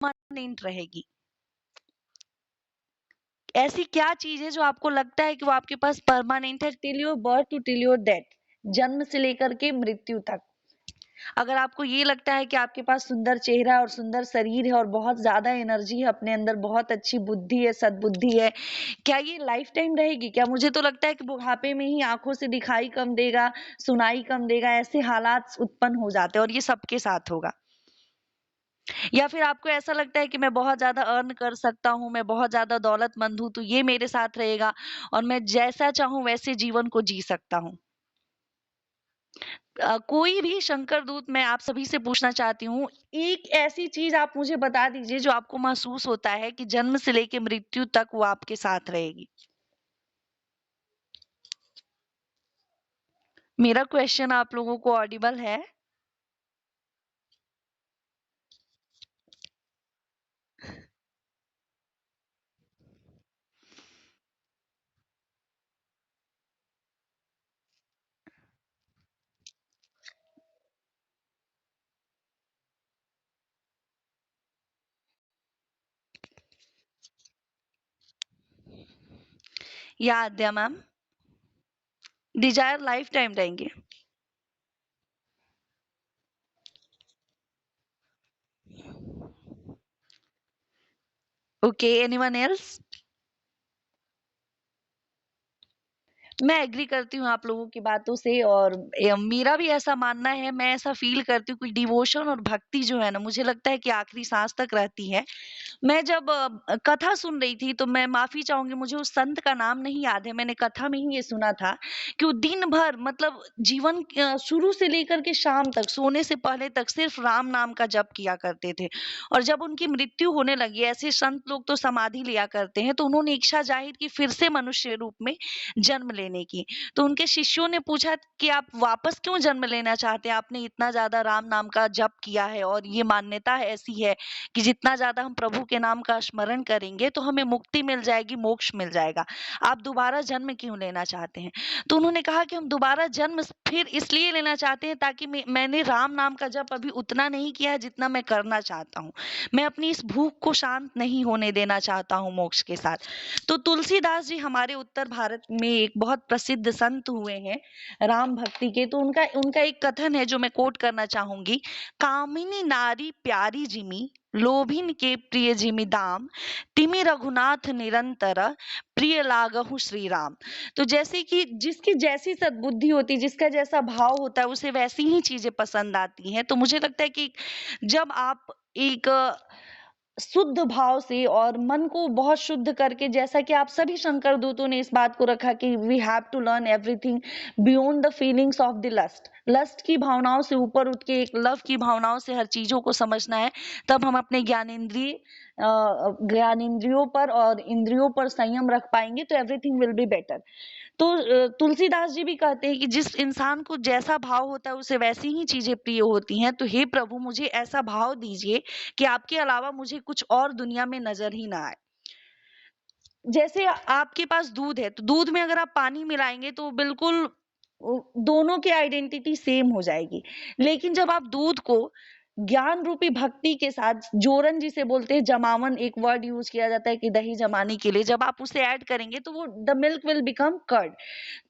Permanent रहेगी? ऐसी क्या चीज है जो आपको लगता है कि वो आपके पास परमानेंट है till your birth to till your death, जन्म से लेकर के मृत्यु तक? अगर आपको ये लगता है कि आपके पास सुंदर चेहरा और सुंदर शरीर है और बहुत ज्यादा एनर्जी है अपने अंदर, बहुत अच्छी बुद्धि है, सद्बुद्धि है, क्या ये लाइफ टाइम रहेगी? क्या? मुझे तो लगता है कि बुढ़ापे में ही आंखों से दिखाई कम देगा, सुनाई कम देगा, ऐसे हालात उत्पन्न हो जाते हैं और ये सबके साथ होगा। या फिर आपको ऐसा लगता है कि मैं बहुत ज़्यादा अर्न कर सकता हूँ, मैं बहुत ज़्यादा दौलतमंद हूँ, तो ये मेरे साथ रहेगा और मैं जैसा चाहूँ वैसे जीवन को जी सकता हूँ। कोई भी शंकर दूत, मैं आप सभी से पूछना चाहती हूँ, एक ऐसी चीज़ आप मुझे बता दीजिए जो आपको महसूस होता है कि जन्म से लेके मृत्यु तक वो आपके साथ रहेगी। मेरा क्वेश्चन आप लोगों को ऑडिबल है? या आद्या मैम? डिजायर लाइफ टाइम रहेंगे? Okay, anyone else? मैं एग्री करती हूँ आप लोगों की बातों से और मेरा भी ऐसा मानना है, मैं ऐसा फील करती हूँ कि डिवोशन और भक्ति जो है ना, मुझे लगता है कि आखिरी सांस तक रहती है। मैं जब कथा सुन रही थी तो मैं माफी चाहूंगी, मुझे उस संत का नाम नहीं याद है, मैंने कथा में ही ये सुना था कि वो दिन भर मतलब जीवन शुरू से लेकर के शाम तक, सोने से पहले तक सिर्फ राम नाम का जप किया करते थे। और जब उनकी मृत्यु होने लगी, ऐसे संत लोग तो समाधि लिया करते हैं, तो उन्होंने इच्छा जाहिर की फिर से मनुष्य रूप में जन्म लेने की। तो उनके शिष्यों ने पूछा कि आप वापस क्यों जन्म लेना चाहते हैं? आपने इतना ज्यादा राम नाम का जप किया है और ये मान्यता ऐसी है कि जितना ज्यादा हम प्रभु के नाम का स्मरण करेंगे तो हमें मुक्ति मिल जाएगी, मोक्ष मिल जाएगा। आप दोबारा जन्म क्यों लेना चाहते हैं? तो उन्होंने कहा कि हम दोबारा जन्म फिर इसलिए लेना चाहते हैं ताकि मैंने राम नाम का जप अभी उतना नहीं किया है जितना मैं करना चाहता हूँ। मैं अपनी इस भूख को शांत नहीं होने देना चाहता हूँ मोक्ष के साथ। तो तुलसीदास जी हमारे उत्तर भारत में एक बहुत प्रसिद्ध संत हुए हैं राम भक्ति के। तो उनका उनका एक कथन है जो मैं कोट करना चाहूंगी। कामिनी नारी प्यारी जिमी, लोभिन के प्रिय जिमि दाम, तिमि रघुनाथ निरंतर, प्रिय लागहु श्री राम। तो जैसे कि जिसकी जैसी सद्बुद्धि होती, जिसका जैसा भाव होता है, उसे वैसी ही चीजें पसंद आती हैं। तो मुझे लगता है कि जब आप एक शुद्ध भाव से और मन को बहुत शुद्ध करके, जैसा कि आप सभी शंकर दूतों ने इस बात को रखा कि we have to learn everything beyond the feelings of the lust, lust की भावनाओं से ऊपर उठ के एक लव की भावनाओं से हर चीजों को समझना है, तब हम अपने ज्ञानेंद्रियों पर और इंद्रियों पर संयम रख पाएंगे, तो एवरीथिंग विल बी बेटर। तो तुलसीदास जी भी कहते हैं कि जिस इंसान को जैसा भाव होता है उसे वैसी ही चीजें प्रिय होती हैं। तो हे प्रभु, मुझे ऐसा भाव दीजिए कि आपके अलावा मुझे कुछ और दुनिया में नजर ही ना आए। जैसे आपके पास दूध है, तो दूध में अगर आप पानी मिलाएंगे तो बिल्कुल दोनों की आइडेंटिटी सेम हो जाएगी। लेकिन जब आप दूध को ज्ञान रूपी भक्ति के साथ, जोरन जिसे बोलते हैं, जमावन एक वर्ड यूज किया जाता है कि दही जमाने के लिए, जब आप उसे ऐड करेंगे तो वो the milk will become curd.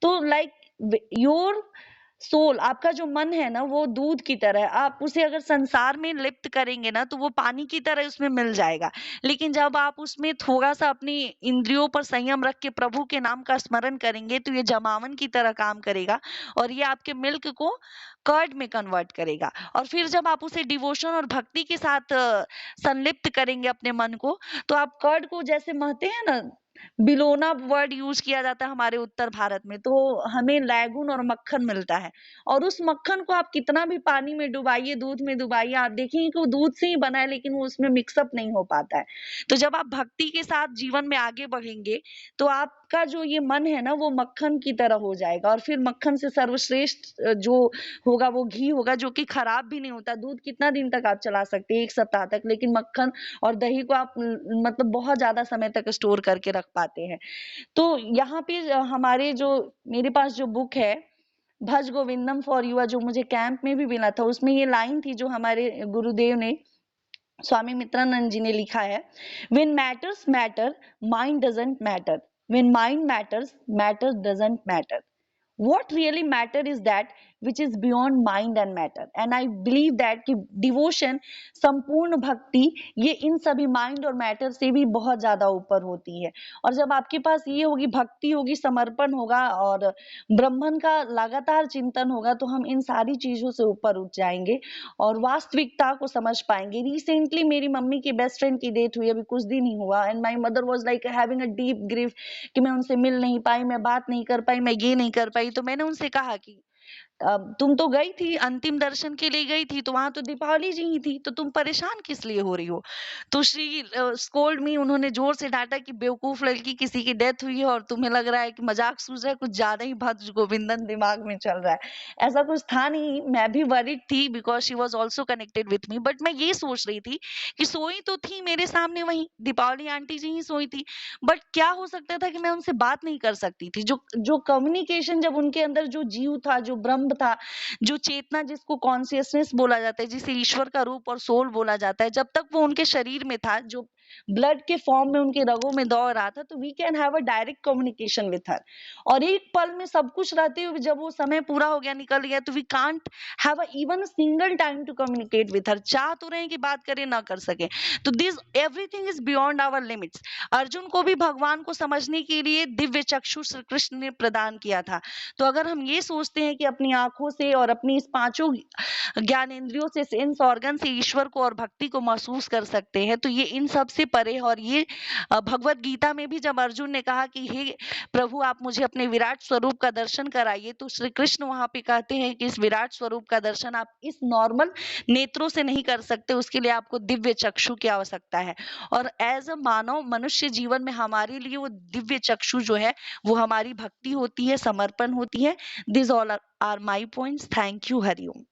तो लाइक योर सोल, आपका जो मन है ना, वो दूध की तरह है। आप उसे अगर संसार में लिप्त करेंगे ना तो वो पानी की तरह उसमें मिल जाएगा। लेकिन जब आप उसमें थोड़ा सा अपनी इंद्रियों पर संयम रख के प्रभु के नाम का स्मरण करेंगे तो ये जमावन की तरह काम करेगा और ये आपके मिल्क को कर्ड में कन्वर्ट करेगा। और फिर जब आप उसे डिवोशन और भक्ति के साथ संलिप्त करेंगे अपने मन को, तो आप कर्ड को जैसे महते हैं ना, बिलोना वर्ड यूज किया जाता है हमारे उत्तर भारत में, तो हमें लैगून और मक्खन मिलता है। और उस मक्खन को आप कितना भी पानी में डुबाइए, दूध में डुबाइए, आप देखेंगे कि वो दूध से ही बना है लेकिन वो उसमें मिक्सअप नहीं हो पाता है। तो जब आप भक्ति के साथ जीवन में आगे बढ़ेंगे तो आपका जो ये मन है ना, वो मक्खन की तरह हो जाएगा। और फिर मक्खन से सर्वश्रेष्ठ जो होगा वो घी होगा, जो कि खराब भी नहीं होता। दूध कितना दिन तक आप चला सकते हैं? 1 सप्ताह तक। लेकिन मक्खन और दही को आप मतलब बहुत ज्यादा समय तक स्टोर करके रख पाते हैं। तो यहाँ पे हमारे जो, मेरे पास जो बुक है भज गोविंदम फॉर यू, जो मुझे कैंप में भी मिला था, उसमें ये लाइन थी जो हमारे गुरुदेव ने स्वामी मित्रानंद जी ने लिखा है, when matters matter, mind doesn't matter. When mind matters, matter doesn't matter. What really matter is that which is beyond mind and matter. And I believe that कि डिवोशन, संपूर्ण भक्ति, ये इन सभी माइंड और मैटर से भी बहुत ज्यादा ऊपर होती है। और जब आपके पास ये होगी, भक्ति होगी, समर्पण होगा और ब्रह्मन का लगातार चिंतन होगा, तो हम इन सारी चीजों से ऊपर उठ जाएंगे और वास्तविकता को समझ पाएंगे। रिसेंटली मेरी मम्मी की बेस्ट फ्रेंड की डेथ हुई, अभी कुछ दिन ही हुआ, and my mother was like having a deep grief कि मैं उनसे मिल नहीं पाई, मैं बात नहीं कर पाई, मैं ये नहीं कर पाई। तो मैंने उनसे कहा कि तुम तो गई थी, अंतिम दर्शन के लिए गई थी, तो वहां तो दीपावली जी ही थी, तो तुम परेशान किस लिए हो रही हो? तो शी स्कोल्ड मी, उन्होंने जोर से डांटा कि बेवकूफ लड़की, किसी की डेथ हुई है और तुम्हें लग रहा है कि मजाक सूझ रहा है, कुछ ज्यादा ही भद्र गोविंदन दिमाग में चल रहा है। ऐसा कुछ था नहीं, मैं भी वरिड थी because she was also connected with me, but मैं ये सोच रही थी कि सोई तो थी मेरे सामने, वही दीपावली आंटी जी ही सोई थी, बट क्या हो सकता था कि मैं उनसे बात नहीं कर सकती थी। जो जो कम्युनिकेशन, जब उनके अंदर जो जीव था, जो ब्रह्म था, जो चेतना जिसको कॉन्शियसनेस बोला जाता है, जिसे ईश्वर का रूप और सोल बोला जाता है, जब तक वो उनके शरीर में था, जो ब्लड के फॉर्म में उनके रगों में दौड़ रहा था, तो we can have a direct communication with her. और एक पल में सब कुछ रहते हुए जब वो समय पूरा हो गया, निकल गया, तो we can't have a even single time to communicate with her. चाह तो रहे कि बात करें, ना कर सके। तो this everything is beyond our limits. Arjun को भी भगवान को समझने के लिए दिव्य चक्षु श्री कृष्ण ने प्रदान किया था। तो अगर हम ये सोचते हैं कि अपनी आंखों से और अपनी इस पांचों ज्ञानेंद्रियों से, सेंस ऑर्गन से ईश्वर को और भक्ति को महसूस कर सकते हैं, तो ये इन सब से परे है। और ये भगवत गीता में भी जब अर्जुन ने कहा कि हे प्रभु, आप मुझे अपने विराट स्वरूप का दर्शन कराइए, तो श्री कृष्ण वहां पे कहते हैं कि इस विराट स्वरूप का दर्शन आप इस नॉर्मल नेत्रों से नहीं कर सकते, उसके लिए आपको दिव्य चक्षु की आवश्यकता है। और एज अ मानव मनुष्य जीवन में हमारे लिए वो दिव्य चक्षु जो है, वो हमारी भक्ति होती है, समर्पण होती है। This all are my points. Thank you. Hariom.